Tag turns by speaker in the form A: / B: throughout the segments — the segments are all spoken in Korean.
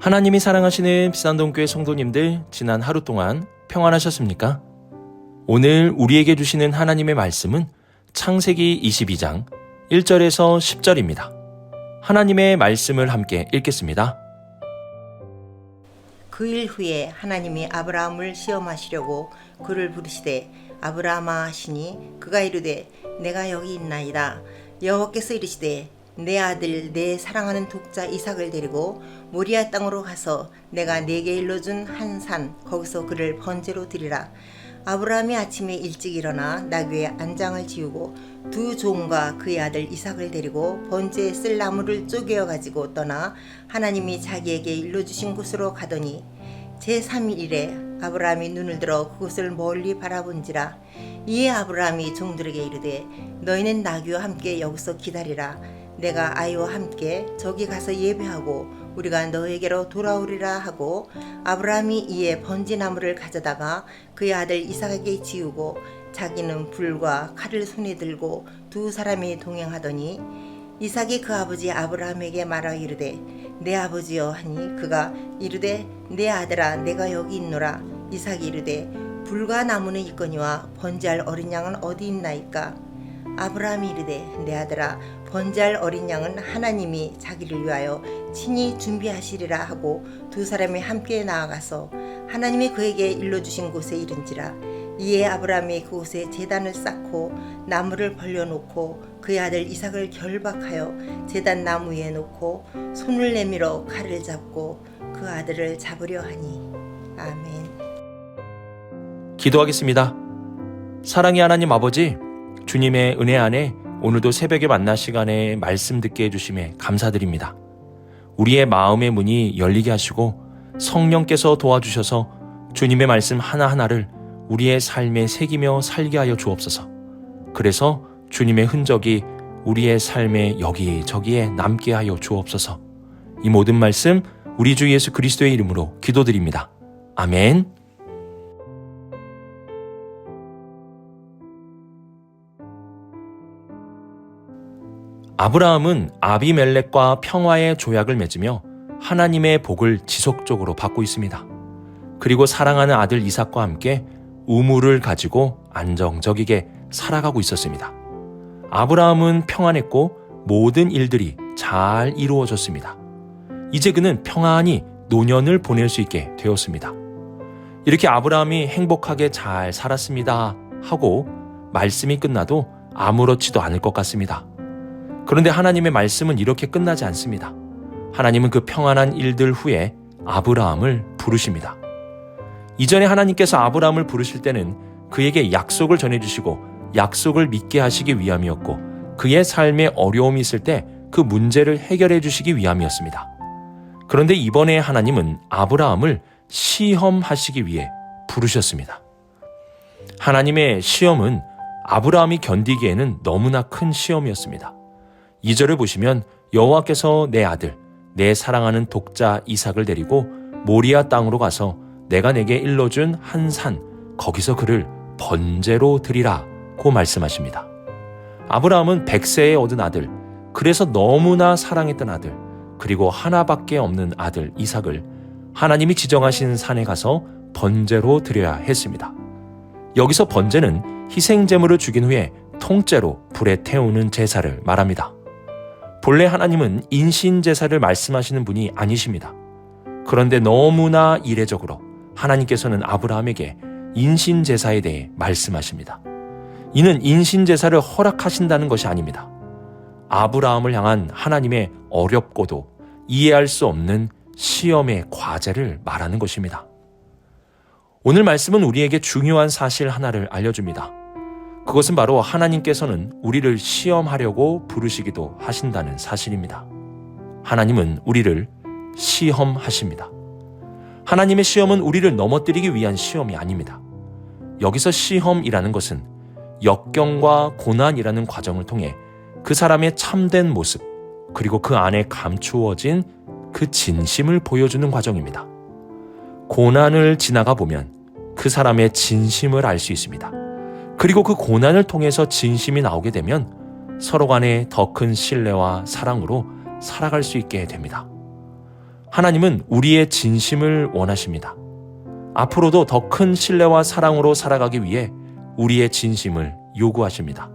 A: 하나님이 사랑하시는 비산동교회 성도님들, 지난 하루 동안 평안하셨습니까? 오늘 우리에게 주시는 하나님의 말씀은 창세기 22장 1절에서 10절입니다. 하나님의 말씀을 함께 읽겠습니다.
B: 그 일 후에 하나님이 아브라함을 시험하시려고 그를 부르시되 아브라함아 하시니 그가 이르되 내가 여기 있나이다. 여호와께서 이르시되 내 아들 내 사랑하는 독자 이삭을 데리고 모리아 땅으로 가서 내가 네게 일러준 한 산 거기서 그를 번제로 드리라. 아브라함이 아침에 일찍 일어나 나귀의 안장을 지우고 두 종과 그의 아들 이삭을 데리고 번제에 쓸 나무를 쪼개어 가지고 떠나 하나님이 자기에게 일러주신 곳으로 가더니 제3일에 아브라함이 눈을 들어 그곳을 멀리 바라본지라. 이에 아브라함이 종들에게 이르되 너희는 나귀와 함께 여기서 기다리라. 내가 아이와 함께 저기 가서 예배하고 우리가 너에게로 돌아오리라 하고 아브라함이 이에 번제나무를 가져다가 그의 아들 이삭에게 지우고 자기는 불과 칼을 손에 들고 두 사람이 동행하더니 이삭이 그 아버지 아브라함에게 말하여 이르되 내 아버지여 하니 그가 이르되 내 아들아 내가 여기 있노라. 이삭이 이르되 불과 나무는 있거니와 번제할 어린 양은 어디 있나이까. 아브라함이 이르되 내 아들아 번제할 어린 양은 하나님이 자기를 위하여 친히 준비하시리라 하고 두 사람이 함께 나아가서 하나님이 그에게 일러주신 곳에 이른지라. 이에 아브라함이 그곳에 제단을 쌓고 나무를 벌려놓고 그의 아들 이삭을 결박하여 제단 나무 위에 놓고 손을 내밀어 칼을 잡고 그 아들을 잡으려 하니. 아멘.
A: 기도하겠습니다. 사랑의 하나님 아버지, 주님의 은혜 안에 오늘도 새벽에 만날 시간에 말씀 듣게 해주심에 감사드립니다. 우리의 마음의 문이 열리게 하시고 성령께서 도와주셔서 주님의 말씀 하나하나를 우리의 삶에 새기며 살게 하여 주옵소서. 그래서 주님의 흔적이 우리의 삶에 여기저기에 남게 하여 주옵소서. 이 모든 말씀 우리 주 예수 그리스도의 이름으로 기도드립니다. 아멘. 아브라함은 아비멜렉과 평화의 조약을 맺으며 하나님의 복을 지속적으로 받고 있습니다. 그리고 사랑하는 아들 이삭과 함께 우물을 가지고 안정적이게 살아가고 있었습니다. 아브라함은 평안했고 모든 일들이 잘 이루어졌습니다. 이제 그는 평안히 노년을 보낼 수 있게 되었습니다. 이렇게 아브라함이 행복하게 잘 살았습니다 하고 말씀이 끝나도 아무렇지도 않을 것 같습니다. 그런데 하나님의 말씀은 이렇게 끝나지 않습니다. 하나님은 그 평안한 일들 후에 아브라함을 부르십니다. 이전에 하나님께서 아브라함을 부르실 때는 그에게 약속을 전해주시고 약속을 믿게 하시기 위함이었고 그의 삶에 어려움이 있을 때 그 문제를 해결해 주시기 위함이었습니다. 그런데 이번에 하나님은 아브라함을 시험하시기 위해 부르셨습니다. 하나님의 시험은 아브라함이 견디기에는 너무나 큰 시험이었습니다. 2절을 보시면 여호와께서 내 아들, 내 사랑하는 독자 이삭을 데리고 모리아 땅으로 가서 내가 내게 일러준 한 산, 거기서 그를 번제로 드리라고 말씀하십니다. 아브라함은 100세에 얻은 아들, 그래서 너무나 사랑했던 아들, 그리고 하나밖에 없는 아들 이삭을 하나님이 지정하신 산에 가서 번제로 드려야 했습니다. 여기서 번제는 희생제물을 죽인 후에 통째로 불에 태우는 제사를 말합니다. 본래 하나님은 인신제사를 말씀하시는 분이 아니십니다. 그런데 너무나 이례적으로 하나님께서는 아브라함에게 인신제사에 대해 말씀하십니다. 이는 인신제사를 허락하신다는 것이 아닙니다. 아브라함을 향한 하나님의 어렵고도 이해할 수 없는 시험의 과제를 말하는 것입니다. 오늘 말씀은 우리에게 중요한 사실 하나를 알려줍니다. 그것은 바로 하나님께서는 우리를 시험하려고 부르시기도 하신다는 사실입니다. 하나님은 우리를 시험하십니다. 하나님의 시험은 우리를 넘어뜨리기 위한 시험이 아닙니다. 여기서 시험이라는 것은 역경과 고난이라는 과정을 통해 그 사람의 참된 모습, 그리고 그 안에 감추어진 그 진심을 보여주는 과정입니다. 고난을 지나가 보면 그 사람의 진심을 알 수 있습니다. 그리고 그 고난을 통해서 진심이 나오게 되면 서로 간에 더 큰 신뢰와 사랑으로 살아갈 수 있게 됩니다. 하나님은 우리의 진심을 원하십니다. 앞으로도 더 큰 신뢰와 사랑으로 살아가기 위해 우리의 진심을 요구하십니다.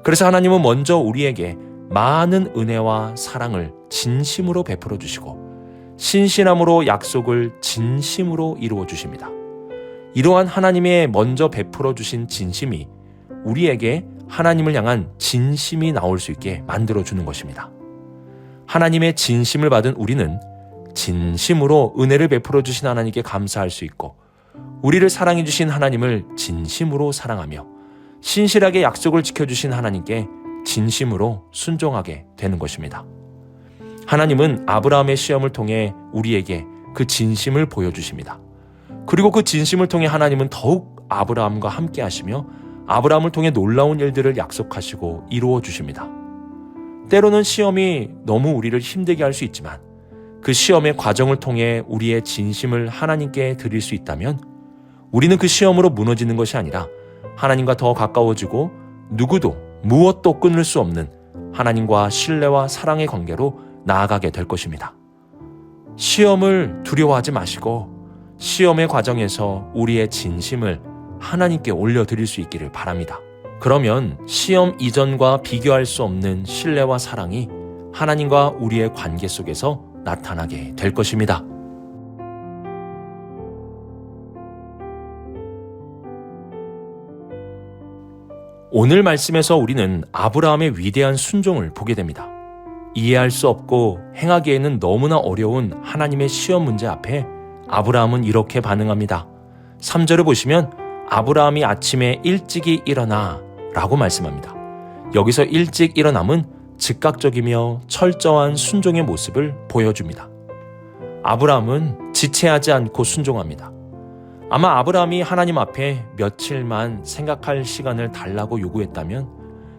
A: 그래서 하나님은 먼저 우리에게 많은 은혜와 사랑을 진심으로 베풀어 주시고 신실함으로 약속을 진심으로 이루어 주십니다. 이러한 하나님의 먼저 베풀어 주신 진심이 우리에게 하나님을 향한 진심이 나올 수 있게 만들어 주는 것입니다. 하나님의 진심을 받은 우리는 진심으로 은혜를 베풀어 주신 하나님께 감사할 수 있고 우리를 사랑해 주신 하나님을 진심으로 사랑하며 신실하게 약속을 지켜주신 하나님께 진심으로 순종하게 되는 것입니다. 하나님은 아브라함의 시험을 통해 우리에게 그 진심을 보여주십니다. 그리고 그 진심을 통해 하나님은 더욱 아브라함과 함께 하시며 아브라함을 통해 놀라운 일들을 약속하시고 이루어 주십니다. 때로는 시험이 너무 우리를 힘들게 할 수 있지만 그 시험의 과정을 통해 우리의 진심을 하나님께 드릴 수 있다면 우리는 그 시험으로 무너지는 것이 아니라 하나님과 더 가까워지고 누구도 무엇도 끊을 수 없는 하나님과 신뢰와 사랑의 관계로 나아가게 될 것입니다. 시험을 두려워하지 마시고 시험의 과정에서 우리의 진심을 하나님께 올려드릴 수 있기를 바랍니다. 그러면 시험 이전과 비교할 수 없는 신뢰와 사랑이 하나님과 우리의 관계 속에서 나타나게 될 것입니다. 오늘 말씀에서 우리는 아브라함의 위대한 순종을 보게 됩니다. 이해할 수 없고 행하기에는 너무나 어려운 하나님의 시험 문제 앞에 아브라함은 이렇게 반응합니다. 3절을 보시면 아브라함이 아침에 일찍이 일어나 라고 말씀합니다. 여기서 일찍 일어남은 즉각적이며 철저한 순종의 모습을 보여줍니다. 아브라함은 지체하지 않고 순종합니다. 아마 아브라함이 하나님 앞에 며칠만 생각할 시간을 달라고 요구했다면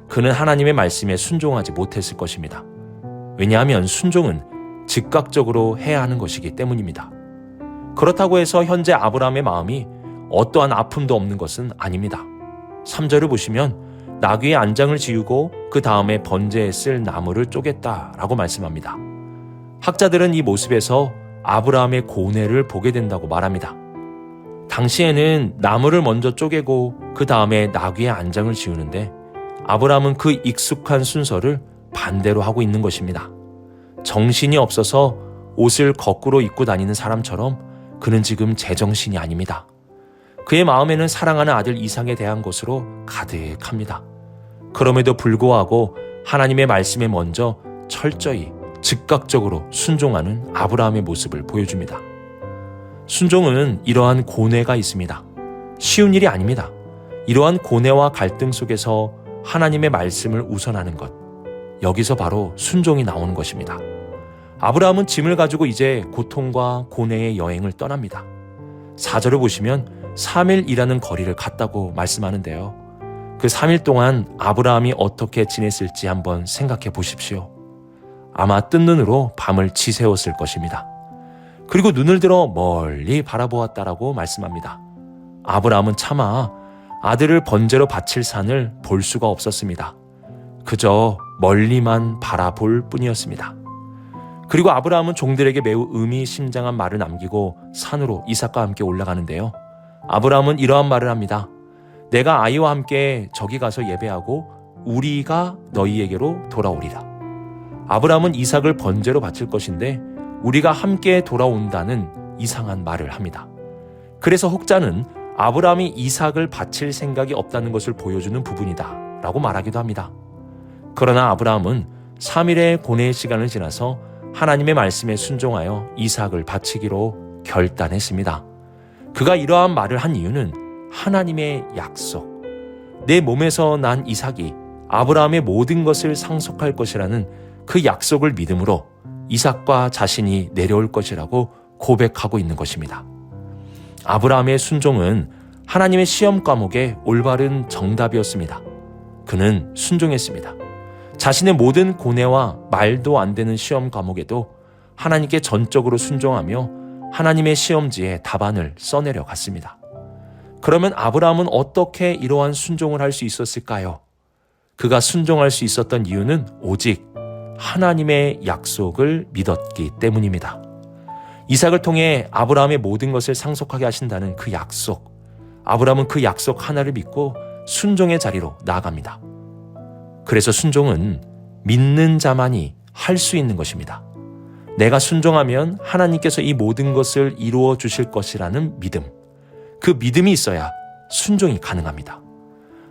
A: 그는 하나님의 말씀에 순종하지 못했을 것입니다. 왜냐하면 순종은 즉각적으로 해야 하는 것이기 때문입니다. 그렇다고 해서 현재 아브라함의 마음이 어떠한 아픔도 없는 것은 아닙니다. 3절을 보시면 나귀의 안장을 지우고 그 다음에 번제에 쓸 나무를 쪼갰다라고 말씀합니다. 학자들은 이 모습에서 아브라함의 고뇌를 보게 된다고 말합니다. 당시에는 나무를 먼저 쪼개고 그 다음에 나귀의 안장을 지우는데 아브라함은 그 익숙한 순서를 반대로 하고 있는 것입니다. 정신이 없어서 옷을 거꾸로 입고 다니는 사람처럼 그는 지금 제정신이 아닙니다. 그의 마음에는 사랑하는 아들 이삭에 대한 것으로 가득합니다. 그럼에도 불구하고 하나님의 말씀에 먼저 철저히 즉각적으로 순종하는 아브라함의 모습을 보여줍니다. 순종은 이러한 고뇌가 있습니다. 쉬운 일이 아닙니다. 이러한 고뇌와 갈등 속에서 하나님의 말씀을 우선하는 것, 여기서 바로 순종이 나오는 것입니다. 아브라함은 짐을 가지고 이제 고통과 고뇌의 여행을 떠납니다. 4절을 보시면 3일이라는 거리를 갔다고 말씀하는데요. 그 3일 동안 아브라함이 어떻게 지냈을지 한번 생각해 보십시오. 아마 뜬 눈으로 밤을 지새웠을 것입니다. 그리고 눈을 들어 멀리 바라보았다라고 말씀합니다. 아브라함은 차마 아들을 번제로 바칠 산을 볼 수가 없었습니다. 그저 멀리만 바라볼 뿐이었습니다. 그리고 아브라함은 종들에게 매우 의미심장한 말을 남기고 산으로 이삭과 함께 올라가는데요. 아브라함은 이러한 말을 합니다. 내가 아이와 함께 저기 가서 예배하고 우리가 너희에게로 돌아오리라. 아브라함은 이삭을 번제로 바칠 것인데 우리가 함께 돌아온다는 이상한 말을 합니다. 그래서 혹자는 아브라함이 이삭을 바칠 생각이 없다는 것을 보여주는 부분이다 라고 말하기도 합니다. 그러나 아브라함은 3일의 고뇌의 시간을 지나서 하나님의 말씀에 순종하여 이삭을 바치기로 결단했습니다. 그가 이러한 말을 한 이유는 하나님의 약속, 내 몸에서 난 이삭이 아브라함의 모든 것을 상속할 것이라는 그 약속을 믿음으로 이삭과 자신이 내려올 것이라고 고백하고 있는 것입니다. 아브라함의 순종은 하나님의 시험 과목의 올바른 정답이었습니다. 그는 순종했습니다. 자신의 모든 고뇌와 말도 안 되는 시험 과목에도 하나님께 전적으로 순종하며 하나님의 시험지에 답안을 써내려 갔습니다. 그러면 아브라함은 어떻게 이러한 순종을 할 수 있었을까요? 그가 순종할 수 있었던 이유는 오직 하나님의 약속을 믿었기 때문입니다. 이삭을 통해 아브라함의 모든 것을 상속하게 하신다는 그 약속. 아브라함은 그 약속 하나를 믿고 순종의 자리로 나아갑니다. 그래서 순종은 믿는 자만이 할 수 있는 것입니다. 내가 순종하면 하나님께서 이 모든 것을 이루어 주실 것이라는 믿음. 그 믿음이 있어야 순종이 가능합니다.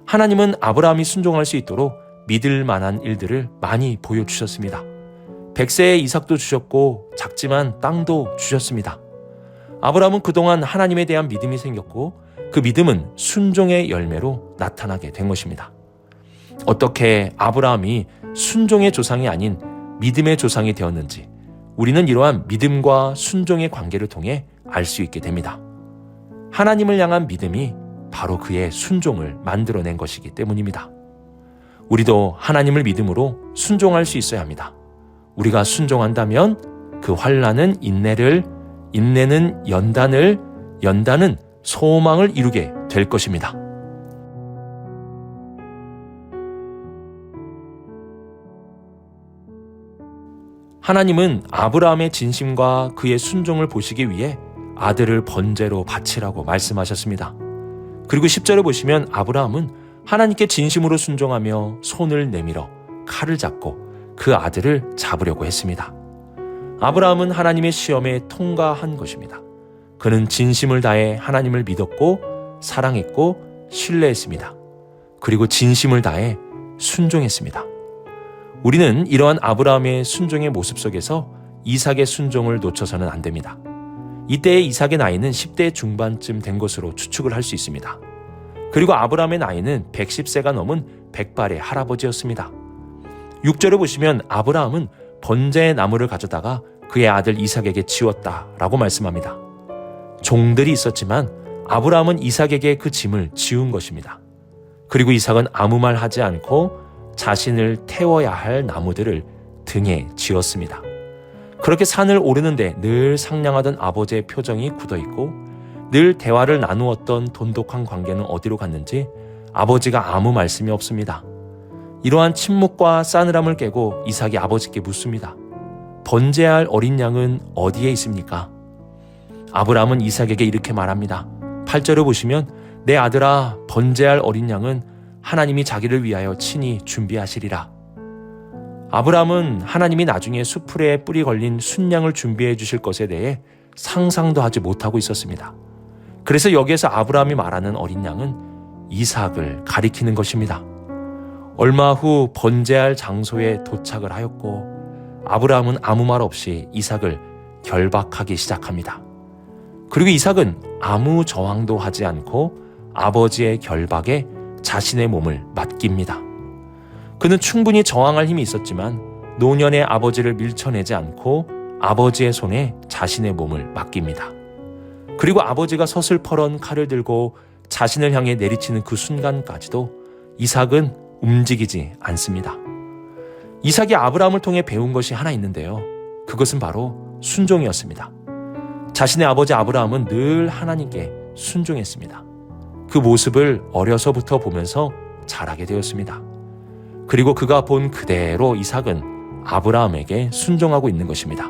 A: 하나님은 아브라함이 순종할 수 있도록 믿을 만한 일들을 많이 보여주셨습니다. 100세의 이삭도 주셨고 작지만 땅도 주셨습니다. 아브라함은 그동안 하나님에 대한 믿음이 생겼고 그 믿음은 순종의 열매로 나타나게 된 것입니다. 어떻게 아브라함이 순종의 조상이 아닌 믿음의 조상이 되었는지 우리는 이러한 믿음과 순종의 관계를 통해 알 수 있게 됩니다. 하나님을 향한 믿음이 바로 그의 순종을 만들어낸 것이기 때문입니다. 우리도 하나님을 믿음으로 순종할 수 있어야 합니다. 우리가 순종한다면 그 환난은 인내를, 인내는 연단을, 연단은 소망을 이루게 될 것입니다. 하나님은 아브라함의 진심과 그의 순종을 보시기 위해 아들을 번제로 바치라고 말씀하셨습니다. 그리고 10절에 보시면 아브라함은 하나님께 진심으로 순종하며 손을 내밀어 칼을 잡고 그 아들을 잡으려고 했습니다. 아브라함은 하나님의 시험에 통과한 것입니다. 그는 진심을 다해 하나님을 믿었고 사랑했고 신뢰했습니다. 그리고 진심을 다해 순종했습니다. 우리는 이러한 아브라함의 순종의 모습 속에서 이삭의 순종을 놓쳐서는 안 됩니다. 이때의 이삭의 나이는 10대 중반쯤 된 것으로 추측을 할 수 있습니다. 그리고 아브라함의 나이는 110세가 넘은 백발의 할아버지였습니다. 6절에 보시면 아브라함은 번제의 나무를 가져다가 그의 아들 이삭에게 지웠다라고 말씀합니다. 종들이 있었지만 아브라함은 이삭에게 그 짐을 지운 것입니다. 그리고 이삭은 아무 말 하지 않고 자신을 태워야 할 나무들을 등에 지었습니다. 그렇게 산을 오르는데 늘 상냥하던 아버지의 표정이 굳어있고 늘 대화를 나누었던 돈독한 관계는 어디로 갔는지 아버지가 아무 말씀이 없습니다. 이러한 침묵과 싸늘함을 깨고 이삭이 아버지께 묻습니다. 번제할 어린 양은 어디에 있습니까? 아브라함은 이삭에게 이렇게 말합니다. 8절을 보시면 내 아들아 번제할 어린 양은 하나님이 자기를 위하여 친히 준비하시리라. 아브라함은 하나님이 나중에 수풀에 뿔이 걸린 순양을 준비해 주실 것에 대해 상상도 하지 못하고 있었습니다. 그래서 여기에서 아브라함이 말하는 어린 양은 이삭을 가리키는 것입니다. 얼마 후 번제할 장소에 도착을 하였고 아브라함은 아무 말 없이 이삭을 결박하기 시작합니다. 그리고 이삭은 아무 저항도 하지 않고 아버지의 결박에 자신의 몸을 맡깁니다. 그는 충분히 저항할 힘이 있었지만 노년의 아버지를 밀쳐내지 않고 아버지의 손에 자신의 몸을 맡깁니다. 그리고 아버지가 서슬퍼런 칼을 들고 자신을 향해 내리치는 그 순간까지도 이삭은 움직이지 않습니다. 이삭이 아브라함을 통해 배운 것이 하나 있는데요. 그것은 바로 순종이었습니다. 자신의 아버지 아브라함은 늘 하나님께 순종했습니다. 그 모습을 어려서부터 보면서 자라게 되었습니다. 그리고 그가 본 그대로 이삭은 아브라함에게 순종하고 있는 것입니다.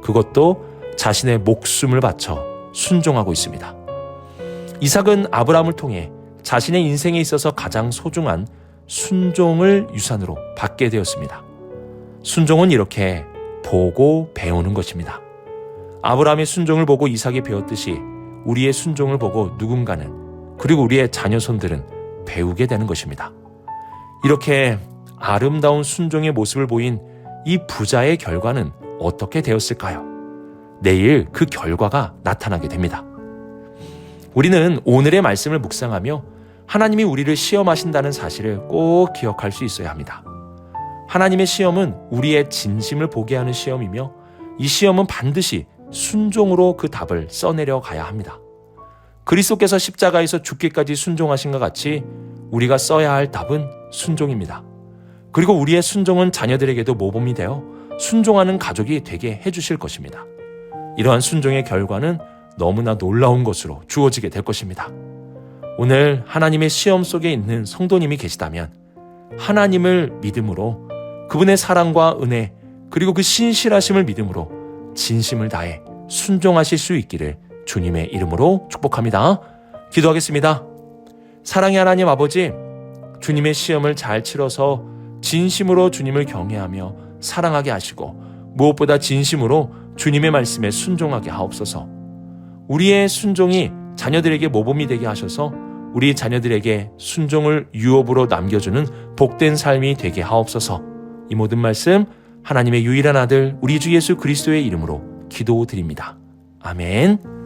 A: 그것도 자신의 목숨을 바쳐 순종하고 있습니다. 이삭은 아브라함을 통해 자신의 인생에 있어서 가장 소중한 순종을 유산으로 받게 되었습니다. 순종은 이렇게 보고 배우는 것입니다. 아브라함의 순종을 보고 이삭이 배웠듯이 우리의 순종을 보고 누군가는 그리고 우리의 자녀손들은 배우게 되는 것입니다. 이렇게 아름다운 순종의 모습을 보인 이 부자의 결과는 어떻게 되었을까요? 내일 그 결과가 나타나게 됩니다. 우리는 오늘의 말씀을 묵상하며 하나님이 우리를 시험하신다는 사실을 꼭 기억할 수 있어야 합니다. 하나님의 시험은 우리의 진심을 보게 하는 시험이며 이 시험은 반드시 순종으로 그 답을 써내려 가야 합니다. 그리스도께서 십자가에서 죽기까지 순종하신 것 같이 우리가 써야 할 답은 순종입니다. 그리고 우리의 순종은 자녀들에게도 모범이 되어 순종하는 가족이 되게 해주실 것입니다. 이러한 순종의 결과는 너무나 놀라운 것으로 주어지게 될 것입니다. 오늘 하나님의 시험 속에 있는 성도님이 계시다면 하나님을 믿음으로 그분의 사랑과 은혜 그리고 그 신실하심을 믿음으로 진심을 다해 순종하실 수 있기를 주님의 이름으로 축복합니다. 기도하겠습니다. 사랑의 하나님 아버지, 주님의 시험을 잘 치러서 진심으로 주님을 경외하며 사랑하게 하시고 무엇보다 진심으로 주님의 말씀에 순종하게 하옵소서. 우리의 순종이 자녀들에게 모범이 되게 하셔서 우리 자녀들에게 순종을 유업으로 남겨주는 복된 삶이 되게 하옵소서. 이 모든 말씀 하나님의 유일한 아들 우리 주 예수 그리스도의 이름으로 기도드립니다. 아멘.